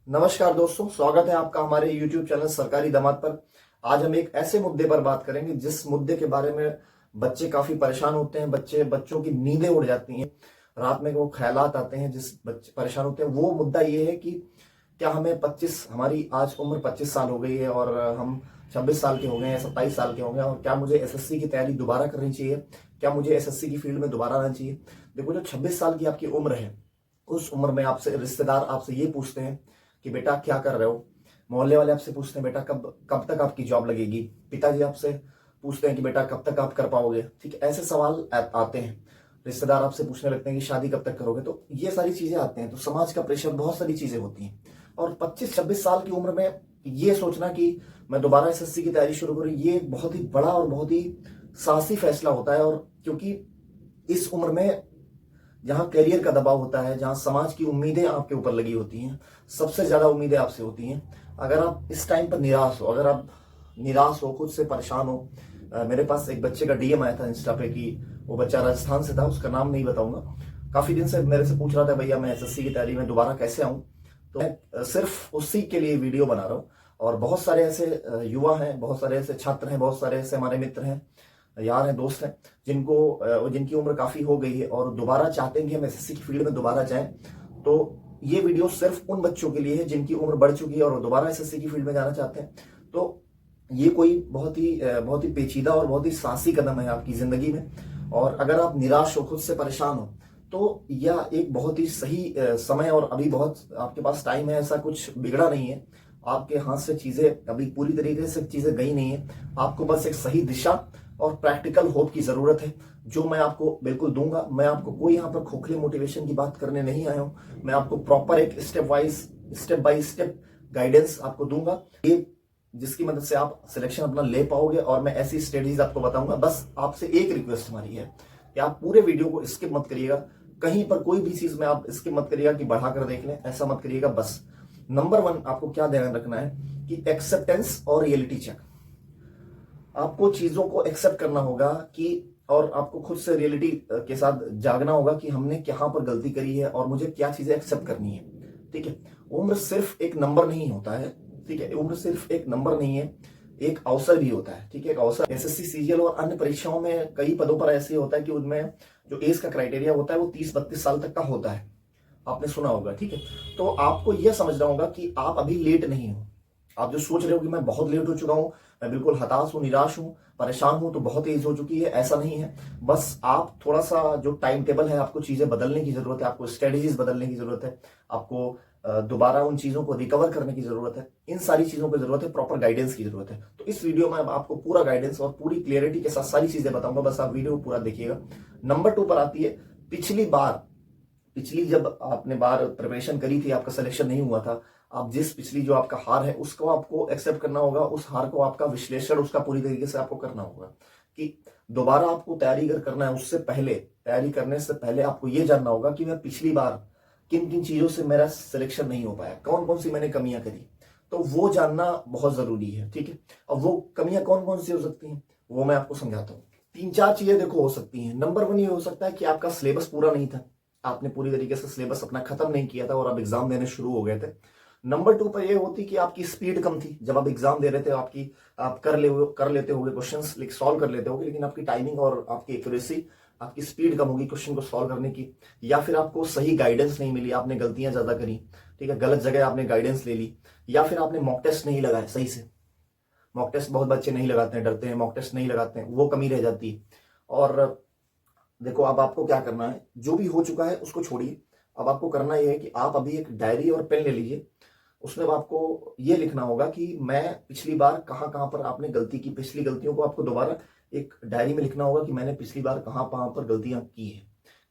नमस्कार दोस्तों, स्वागत है आपका हमारे YouTube चैनल सरकारी दामाद पर। आज हम एक ऐसे मुद्दे पर बात करेंगे जिस मुद्दे के बारे में बच्चे काफी परेशान होते हैं। बच्चों की नींदें उड़ जाती हैं, रात में वो ख्यालात आते हैं, जिस बच्चे परेशान होते हैं। वो मुद्दा ये है कि क्या हमें 25 हमारी आज उम्र 25 साल हो गई है और हम 26 साल के हो गए हैं, 27 साल के हो गए हैं, और क्या मुझे एसएससी की तैयारी दोबारा करनी चाहिए? क्या मुझे एसएससी की फील्ड में दोबारा आना चाहिए? देखो, जो 26 साल की आपकी उम्र है, उस उम्र में आपसे रिश्तेदार आपसे ये पूछते हैं कि बेटा क्या कर रहे हो। मोहल्ले वाले आपसे पूछते हैं बेटा कब कब तक आपकी जॉब लगेगी। पिताजी आपसे पूछते हैं कि बेटा कब तक आप कर पाओगे। ठीक है, ऐसे सवाल आते हैं। रिश्तेदार आपसे पूछने लगते हैं कि शादी कब तक करोगे। तो ये सारी चीजें आते हैं, तो समाज का प्रेशर, बहुत सारी चीजें होती हैं। और 25-26 साल की उम्र में ये सोचना कि मैं दोबारा एसएससी की तैयारी शुरू करूं, ये बहुत ही बड़ा और बहुत ही साहसी फैसला होता है। और क्योंकि इस उम्र में जहां करियर का दबाव होता है, जहां समाज की उम्मीदें आपके ऊपर लगी होती हैं, सबसे ज्यादा उम्मीदें आपसे होती हैं। अगर आप इस टाइम पर निराश हो, अगर आप निराश हो, खुद से परेशान हो। मेरे पास एक बच्चे का डीएम आया था इंस्टा पे कि वो बच्चा राजस्थान से था, उसका नाम नहीं बताऊंगा। काफी दिन से मेरे से पूछ रहा था भैया मैं एसएससी की तैयारी में दोबारा कैसे आऊं। तो मैं सिर्फ उसी के लिए वीडियो बना रहा हूं। और बहुत सारे ऐसे युवा हैं, बहुत सारे ऐसे छात्र हैं, बहुत सारे ऐसे हमारे मित्र हैं, यार हैं, दोस्त हैं, जिनकी उम्र काफी हो गई है और दोबारा चाहते हैं कि हम एसएससी की फील्ड में दोबारा जाएं। तो ये वीडियो सिर्फ उन बच्चों के लिए है जिनकी उम्र बढ़ चुकी है और वो दोबारा एसएससी की फील्ड में जाना चाहते हैं। तो ये कोई बहुत ही पेचीदा और बहुत ही साहसी कदम है आपकी जिंदगी में। और अगर आप निराश हो, खुद से परेशान हो, तो यह एक बहुत ही सही समय, और अभी बहुत आपके पास टाइम है। ऐसा कुछ बिगड़ा नहीं है, आपके हाथ से चीजें अभी पूरी तरीके से चीजें गई नहीं है। आपको बस एक सही दिशा और प्रैक्टिकल होप की जरूरत है, जो मैं आपको बिल्कुल दूंगा। मैं आपको कोई यहाँ पर खोखले मोटिवेशन की बात करने नहीं आया हूं। मैं आपको प्रॉपर एक स्टेप बाय स्टेप गाइडेंस आपको दूंगा, ये जिसकी मदद से आप सिलेक्शन अपना ले पाओगे। और मैं ऐसी स्ट्रेटजीज आपको बताऊंगा। बस आपसे एक रिक्वेस्ट हमारी है कि आप पूरे वीडियो को स्किप मत करिएगा। कहीं पर कोई भी चीज में आप स्किप मत करिएगा कि बढ़ाकर देख लें, ऐसा मत करिएगा। बस नंबर 1 आपको क्या ध्यान रखना है कि एक्सेप्टेंस और रियलिटी चेक। आपको चीजों को एक्सेप्ट करना होगा कि, और आपको खुद से रियलिटी के साथ जागना होगा कि हमने कहां पर गलती करी है और मुझे क्या चीजें एक्सेप्ट करनी है। ठीक है, उम्र सिर्फ एक नंबर नहीं होता है। ठीक है, उम्र सिर्फ एक नंबर नहीं है, एक अवसर भी होता है। ठीक है, एक अवसर। एसएससी, सीजीएल और अन्य परीक्षाओं में कई पदों पर ऐसे होता है कि उनमें जो एज का क्राइटेरिया होता है वो 30-32 साल तक का होता है। आपने सुना होगा। ठीक है, तो आपको यह समझना होगा कि आप अभी लेट नहीं हो। आप जो सोच रहे हो कि मैं बहुत लेट हो चुका हूं, मैं बिल्कुल हताश हूं, निराश हूं, परेशान हूं, तो बहुत एज हो चुकी है, ऐसा नहीं है। बस आप थोड़ा सा जो टाइम टेबल है, आपको चीजें बदलने की जरूरत है, आपको स्ट्रेटेजीज बदलने की जरूरत है, आपको दोबारा उन चीजों को रिकवर करने की जरूरत है। इन सारी चीजों की जरूरत है, प्रॉपर गाइडेंस की जरूरत है। तो इस वीडियो में आपको पूरा गाइडेंस और पूरी क्लियरिटी के साथ सारी चीजें बताऊंगा। बस आप वीडियो पूरा देखिएगा। नंबर 2 पर आती है, पिछली जब आपने बार प्रिपरेशन करी थी, आपका सिलेक्शन नहीं हुआ था, आप पिछली जो आपका हार है उसको आपको एक्सेप्ट करना होगा। उस हार को आपका विश्लेषण उसका पूरी तरीके से आपको करना होगा कि दोबारा आपको तैयारी अगर करना है, उससे पहले, तैयारी करने से पहले आपको यह जानना होगा कि मैं पिछली बार किन किन चीजों से मेरा सिलेक्शन नहीं हो पाया, कौन कौन सी मैंने कमियां करी। तो वो जानना बहुत जरूरी है। ठीक है, अब वो कमियां कौन कौन सी हो सकती हैं वो मैं आपको समझाता हूँ। 3-4 चीजें देखो हो सकती हैं। नंबर 1 ये हो सकता है कि आपका सिलेबस पूरा नहीं था, आपने पूरी तरीके से सिलेबस अपना खत्म नहीं किया था और आप एग्जाम देने शुरू हो गए थे। नंबर 2 पर यह होती कि आपकी स्पीड कम थी। जब आप एग्जाम दे रहे थे, आप कर लेते होगे क्वेश्चंस, सॉल्व कर लेते होगे, लेकिन आपकी टाइमिंग और आपकी एक्यूरेसी, आपकी स्पीड कम होगी क्वेश्चन को सॉल्व करने की। या फिर आपको सही गाइडेंस नहीं मिली, आपने गलतियां ज्यादा करी। ठीक है, गलत जगह आपने गाइडेंस ले ली। या फिर आपने मॉक टेस्ट नहीं लगाए सही से। मॉक टेस्ट बहुत बच्चे नहीं लगाते हैं, डरते हैं, मॉक टेस्ट नहीं लगाते हैं, वो कमी रह जाती है। और देखो, अब आपको क्या करना है, जो भी हो चुका है उसको छोड़िए। अब आपको करना यह है कि आप अभी एक डायरी और पेन ले लीजिए। उसमें आपको ये लिखना होगा कि मैं पिछली बार कहां कहां पर आपने गलती की। पिछली गलतियों को आपको दोबारा एक डायरी में लिखना होगा कि मैंने पिछली बार कहां कहां पर गलतियां की है,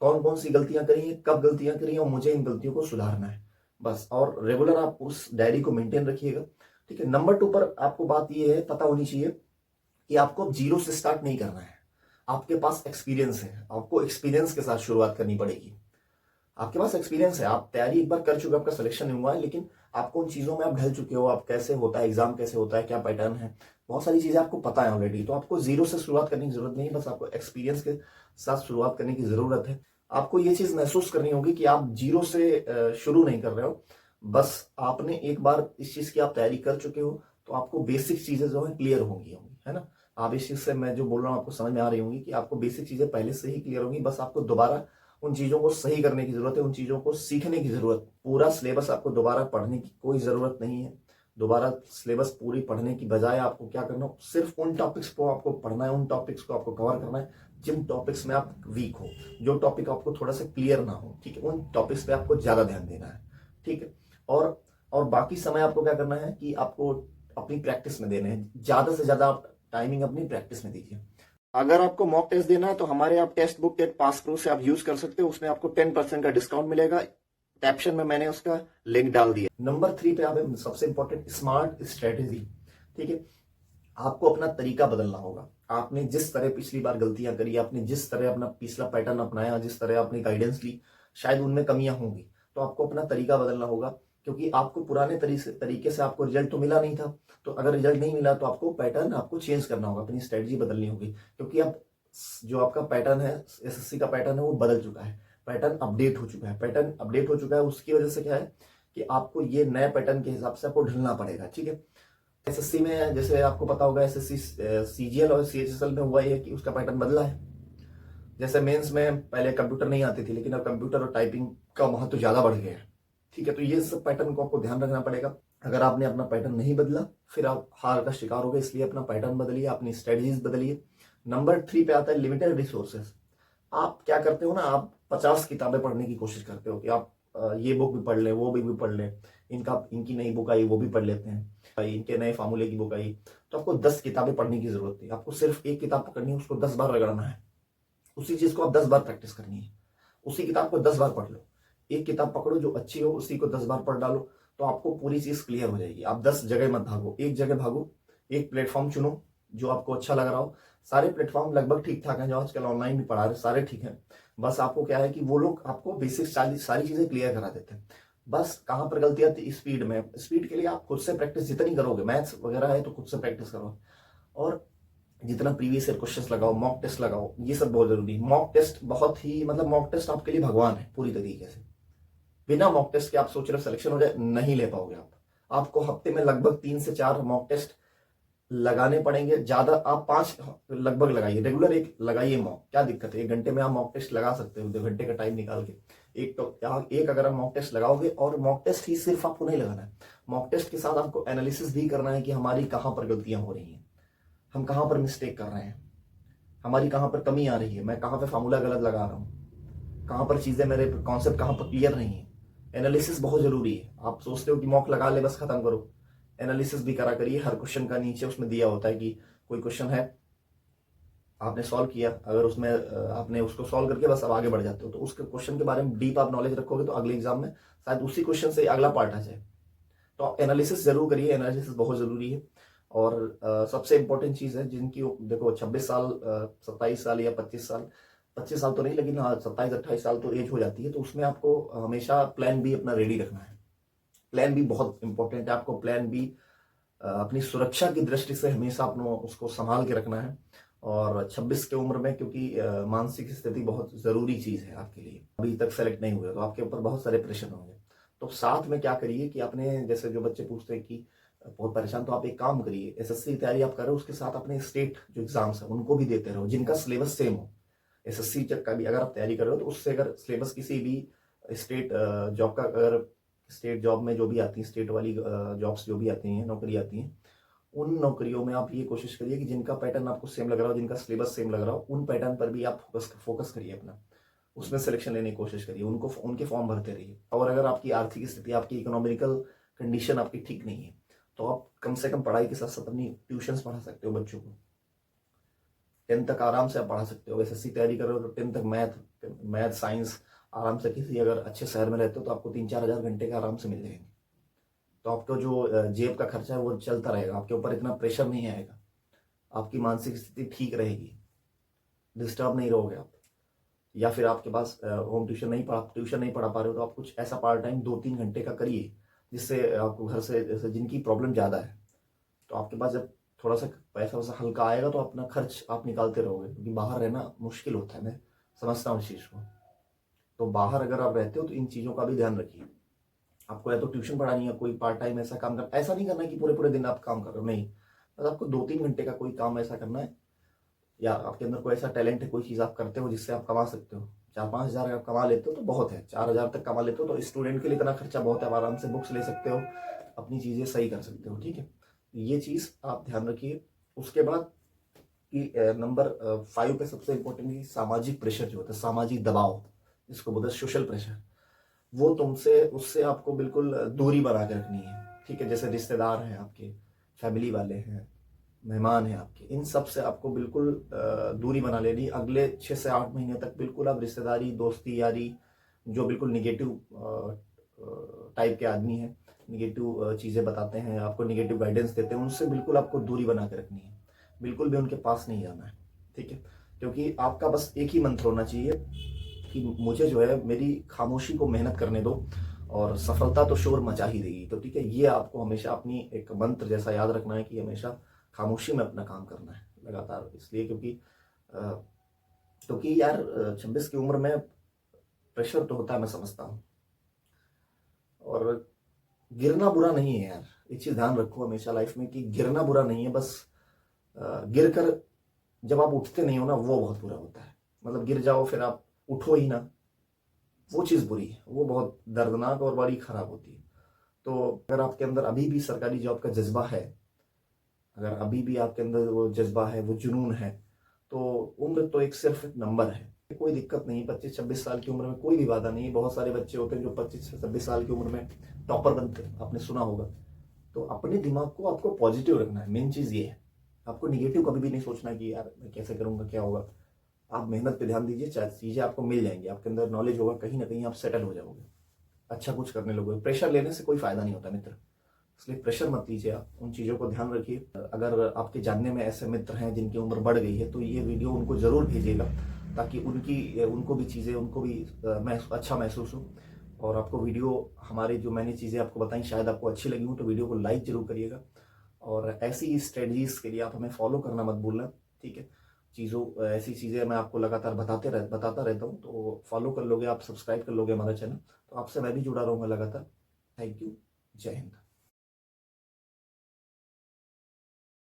कौन कौन सी गलतियां करी है, कब गलतियां करी है, और मुझे इन गलतियों को सुधारना है। बस, और रेगुलर आप उस डायरी को मेंटेन रखिएगा। ठीक है, नंबर 2 पर आपको बात यह है, पता होनी चाहिए कि आपको जीरो से स्टार्ट नहीं करना है। आपके पास एक्सपीरियंस है, आपको एक्सपीरियंस के साथ शुरुआत करनी पड़ेगी। आपके पास एक्सपीरियंस है, आप तैयारी एक बार कर चुके हो, आपका सिलेक्शन नहीं हुआ है, लेकिन आपको उन चीजों में आप ढल चुके हो। आप कैसे होता है एग्जाम, कैसे होता है, क्या पैटर्न है, बहुत सारी चीजें आपको पता है ऑलरेडी। तो आपको जीरो से शुरुआत करने की जरूरत नहीं, बस आपको एक्सपीरियंस के साथ शुरुआत करने की जरूरत है। आपको ये चीज महसूस करनी होगी कि आप जीरो से शुरू नहीं कर रहे हो, बस आपने एक बार इस चीज की आप तैयारी कर चुके हो तो आपको बेसिक चीजें जो है क्लियर होंगी होंगी, है ना। आप इस चीज से, मैं जो बोल रहा हूँ आपको समझ में आ रही होंगी कि आपको बेसिक चीजें पहले से ही क्लियर होंगी। बस आपको दोबारा उन चीजों को सही करने की जरूरत है, उन चीजों को सीखने की जरूरत। पूरा सिलेबस आपको दोबारा पढ़ने की कोई जरूरत नहीं है। दोबारा सिलेबस पूरी पढ़ने की बजाय आपको क्या करना है, सिर्फ उन टॉपिक्स को आपको पढ़ना है, उन टॉपिक्स को आपको कवर करना है जिन टॉपिक्स में आप वीक हो, जो टॉपिक आपको थोड़ा सा क्लियर ना हो, ठीक है, उन टॉपिक्स पे आपको ज्यादा ध्यान देना है, ठीक है। और बाकी समय आपको क्या करना है कि आपको अपनी प्रैक्टिस में देने हैं, ज्यादा से ज्यादा आप टाइमिंग अपनी प्रैक्टिस में दीजिए। अगर आपको मॉक टेस्ट देना है तो हमारे आप textbook TET pass pro से आप यूज कर सकते हो, उसमें आपको 10% का डिस्काउंट मिलेगा। कैप्शन में मैंने उसका लिंक डाल दिया। नंबर 3 पे आप सबसे इंपॉर्टेंट स्मार्ट स्ट्रेटेजी, ठीक है। आपको अपना तरीका बदलना होगा। आपने जिस तरह पिछली बार गलतियां करी, आपने जिस तरह अपना पिछला पैटर्न अपनाया, जिस तरह आपने गाइडेंस ली, शायद उनमें कमियां होंगी, तो आपको अपना तरीका बदलना होगा। क्योंकि आपको पुराने तरीके से आपको रिजल्ट तो मिला नहीं था, तो अगर रिजल्ट नहीं मिला तो आपको पैटर्न आपको चेंज करना होगा, अपनी स्ट्रेटजी बदलनी होगी। क्योंकि अब जो आपका पैटर्न है, एसएससी का पैटर्न है, वो बदल चुका है, पैटर्न अपडेट हो चुका है। पैटर्न अपडेट हो चुका है, उसकी वजह से क्या है कि आपको ये नए पैटर्न के हिसाब से आपको ढलना पड़ेगा, ठीक है। एसएससी में जैसे आपको पता होगा, एसएससी सीजीएल और सीएचएसएल में हुआ है कि उसका पैटर्न बदला है। जैसे मेंस में पहले कंप्यूटर नहीं आती थी, लेकिन अब कंप्यूटर और टाइपिंग का महत्व ज्यादा बढ़ गया है, ठीक है। तो ये सब पैटर्न को आपको ध्यान रखना पड़ेगा। अगर आपने अपना पैटर्न नहीं बदला फिर आप हार का शिकार हो गए, इसलिए अपना पैटर्न बदलिए, अपनी स्ट्रेटजीज बदलिए। नंबर 3 पे आता है लिमिटेड रिसोर्सेस। आप क्या करते हो ना, आप 50 किताबें पढ़ने की कोशिश करते हो कि आप ये बुक भी पढ़ लें, वो भी पढ़ लें, इनकी नई बुक आई वो भी पढ़ लेते हैं, भाई इनके नए फार्मूले की बुक आई। तो आपको 10 किताबें पढ़ने की जरूरत नहीं, आपको सिर्फ एक किताब पकड़नी है, उसको 10 बार रगड़ना है, उसी चीज को आप 10 बार प्रैक्टिस करनी है, उसी किताब को 10 बार पढ़ लो। एक किताब पकड़ो जो अच्छी हो, उसी को 10 बार पढ़ डालो, तो आपको पूरी चीज क्लियर हो जाएगी। आप 10 जगह मत भागो, एक जगह भागो, एक प्लेटफॉर्म चुनो जो आपको अच्छा लग रहा हो। सारे प्लेटफॉर्म लगभग ठीक ठाक हैं, जो आजकल ऑनलाइन भी पढ़ा रहे सारे ठीक हैं। बस आपको क्या है कि वो लोग आपको बेसिक सारी चीजें क्लियर करा देते हैं। बस कहां पर गलती आती है, स्पीड में। स्पीड के लिए आप खुद से प्रैक्टिस जितनी करोगे, मैथ्स वगैरह है तो खुद से प्रैक्टिस करो, और जितना प्रीवियस ईयर क्वेश्चंस लगाओ, मॉक टेस्ट लगाओ, ये सब बहुत जरूरी है। मॉक टेस्ट बहुत ही, मतलब मॉक टेस्ट आपके लिए भगवान है पूरी तरीके से। बिना मॉक टेस्ट के आप सोच रहे सिलेक्शन हो जाए, नहीं ले पाओगे आप। आपको हफ्ते में लगभग 3 से 4 मॉक टेस्ट लगाने पड़ेंगे। ज्यादा आप 5 लगभग लगाइए, रेगुलर एक लगाइए मॉक, क्या दिक्कत है, 1 घंटे में आप मॉक टेस्ट लगा सकते हो, 2 घंटे का टाइम निकाल के। एक अगर आप मॉक टेस्ट लगाओगे, और मॉक टेस्ट ही सिर्फ आपको नहीं लगाना है, मॉक टेस्ट के साथ आपको एनालिसिस भी करना है कि हमारी कहां पर गलतियां हो रही हैं, हम कहां पर मिस्टेक कर रहे हैं, हमारी कहां पर कमी आ रही है, मैं कहां पर फार्मूला गलत लगा रहा हूं, कहां पर चीजें, मेरे कॉन्सेप्ट कहां पर क्लियर नहीं है। एनालिसिस बहुत जरूरी है। आप सोचते हो कि मॉक लगा ले बस खत्म करो, एनालिसिस भी करा करिए। हर क्वेश्चन का नीचे उसमें दिया होता है कि कोई क्वेश्चन है, आपने सॉल्व किया, अगर उसमें आपने उसको सॉल्व करके बस अब आगे बढ़ जाते हो, तो उस क्वेश्चन के बारे में डीप आप नॉलेज रखोगे तो अगले एग्जाम में शायद उसी क्वेश्चन से अगला पार्ट आ जाए। तो आप एनालिसिस जरूर करिए, एनालिसिस बहुत जरूरी है। और सबसे इंपॉर्टेंट चीज है, जिनकी देखो 26 साल 27 साल या 25 साल, 25 साल तो नहीं, लेकिन हाँ 27-28 साल तो एज हो जाती है, तो उसमें आपको हमेशा प्लान बी अपना रेडी रखना है। प्लान बी बहुत इंपॉर्टेंट है, आपको प्लान बी अपनी सुरक्षा की दृष्टि से हमेशा अपना उसको संभाल के रखना है। और 26 के उम्र में, क्योंकि मानसिक स्थिति बहुत जरूरी चीज है आपके लिए, अभी तक सेलेक्ट नहीं हुए तो आपके ऊपर बहुत सारे प्रेशर होंगे। तो साथ में क्या करिए कि आपने, जैसे जो बच्चे पूछते हैं कि बहुत परेशान, तो आप एक काम करिए, एसएससी की तैयारी आप कर रहे हो, उसके साथ अपने स्टेट जो एग्जाम्स है उनको भी देते रहो, जिनका सिलेबस सेम हो। एसएससी का भी अगर आप तैयारी कर रहे हो तो उससे अगर सिलेबस किसी भी स्टेट जॉब का, अगर स्टेट जॉब में जो भी आती है, स्टेट वाली जॉब्स जो भी आती हैं, नौकरी आती हैं, उन नौकरियों में आप ये कोशिश करिए कि जिनका पैटर्न आपको सेम लग रहा हो, जिनका सिलेबस सेम लग रहा हो, उन पैटर्न पर भी आप फोकस करिए अपना, उसमें सिलेक्शन लेने की कोशिश करिए, उनको उनके फॉर्म भरते रहिए। और अगर आपकी आर्थिक स्थिति, आपकी इकोनॉमिकल कंडीशन आपकी ठीक नहीं है, तो आप कम से कम पढ़ाई के साथ साथ अपनी ट्यूशन पढ़ा सकते हो बच्चों को। 10 तक आराम से आप पढ़ा सकते हो। एसएससी तैयारी कर रहे हो तो 10 तक मैथ साइंस आराम से, किसी अगर अच्छे शहर में रहते हो तो आपको 3-4 हजार घंटे का आराम से मिल जाएंगे। तो आपका जो जेब का खर्चा है वो चलता रहेगा, आपके ऊपर इतना प्रेशर नहीं आएगा, आपकी मानसिक स्थिति ठीक रहेगी, डिस्टर्ब नहीं रहोगे आप। या फिर आपके पास होम ट्यूशन नहीं पढ़ा पा रहे हो, तो आप कुछ ऐसा पार्ट टाइम 2-3 घंटे का करिए, जिससे आपको घर से, जैसे जिनकी प्रॉब्लम ज़्यादा है, तो आपके पास जब थोड़ा सा पैसा वैसा हल्का आएगा तो अपना खर्च आप निकालते रहोगे, क्योंकि बाहर रहना मुश्किल होता है, मैं समझता हूँ इस चीज़ को। तो बाहर अगर आप रहते हो तो इन चीज़ों का भी ध्यान रखिए। आपको या तो ट्यूशन पढ़ानी है, कोई पार्ट टाइम ऐसा काम करना, ऐसा नहीं करना कि पूरे पूरे दिन आप काम कर रहे हो, नहीं। बस आपको 2-3 घंटे का कोई काम ऐसा करना है, या आपके अंदर कोई ऐसा टैलेंट है, कोई चीज़ आप करते हो जिससे आप कमा सकते हो। 4-5 हज़ार आप कमा लेते हो तो बहुत है, 4 हज़ार तक कमा लेते हो तो स्टूडेंट के लिए इतना खर्चा बहुत है, आप आराम से बुक्स ले सकते हो, अपनी चीज़ें सही कर सकते हो, ठीक है। ये चीज़ आप ध्यान रखिए। उसके बाद कि नंबर 5 पे सबसे इंपॉर्टेंट है सामाजिक प्रेशर जो होता है, सामाजिक दबाव, जिसको बोलते हैं सोशल प्रेशर, वो तुमसे उससे आपको बिल्कुल दूरी बना के रखनी है, ठीक है। जैसे रिश्तेदार हैं आपके, फैमिली वाले हैं, मेहमान हैं आपके, इन सब से आपको बिल्कुल दूरी बना लेनी। अगले 6 से 8 महीने तक बिल्कुल आप रिश्तेदारी, दोस्ती, यारी, जो बिल्कुल निगेटिव टाइप के आदमी हैं, निगेटिव चीज़ें बताते हैं, आपको निगेटिव गाइडेंस देते हैं, उनसे बिल्कुल आपको दूरी बना के रखनी है। बिल्कुल भी उनके पास नहीं जाना है, ठीक है। क्योंकि आपका बस एक ही मंत्र होना चाहिए कि मुझे जो है मेरी खामोशी को मेहनत करने दो, और सफलता तो शोर मचा ही देगी। तो ठीक है, ये आपको हमेशा अपनी एक मंत्र जैसा याद रखना है कि हमेशा खामोशी में अपना काम करना है लगातार। इसलिए क्योंकि यार 26 की उम्र में प्रेशर तो होता है, मैं समझता हूँ, और गिरना बुरा नहीं है यार। एक चीज ध्यान रखो हमेशा लाइफ में कि गिरना बुरा नहीं है, बस गिर कर जब आप उठते नहीं हो ना, वो बहुत बुरा होता है। मतलब गिर जाओ फिर आप उठो ही ना, वो चीज़ बुरी है, वो बहुत दर्दनाक और बड़ी खराब होती है। तो अगर आपके अंदर अभी भी सरकारी जॉब का जज्बा है, अगर अभी भी आपके अंदर वो जज्बा है, वो जुनून है, तो उम्र तो एक सिर्फ एक नंबर है, कोई दिक्कत नहीं। 25-26 साल की उम्र में कोई भी बाधा नहीं है। बहुत सारे बच्चे होते हैं जो 25 से 26 साल की उम्र में टॉपर बनते हैं, आपने सुना होगा। तो अपने दिमाग को आपको पॉजिटिव रखना है, मेन चीज़ ये है। आपको निगेटिव कभी भी नहीं सोचना कि यार मैं कैसे करूँगा, क्या होगा। आप मेहनत पे ध्यान दीजिए, चीज़ें आपको मिल जाएंगी, आपके अंदर नॉलेज होगा, कहीं ना कहीं आप सेटल हो जाओगे, अच्छा कुछ करने लगोगे। प्रेशर लेने से कोई फायदा नहीं होता मित्र, इसलिए प्रेशर मत लीजिए। आप उन चीज़ों को ध्यान रखिए। अगर आपके जानने में ऐसे मित्र हैं जिनकी उम्र बढ़ गई है, तो ये वीडियो उनको ज़रूर भेजिएगा, ताकि उनको भी चीज़ें, उनको भी अच्छा महसूस हो। और आपको वीडियो, हमारी जो मैंने चीज़ें आपको बताई, शायद आपको अच्छी लगी हो, तो वीडियो को लाइक जरूर करिएगा। और ऐसी स्ट्रेटजीज के लिए आप हमें फॉलो करना मत भूलना, ठीक है। ऐसी चीज़ें मैं आपको लगातार बताता रहता हूँ, तो फॉलो कर लोगे आप, सब्सक्राइब कर लोगे हमारा चैनल, तो आपसे मैं भी जुड़ा रहूँगा लगातार। Thank you. जय हिंद।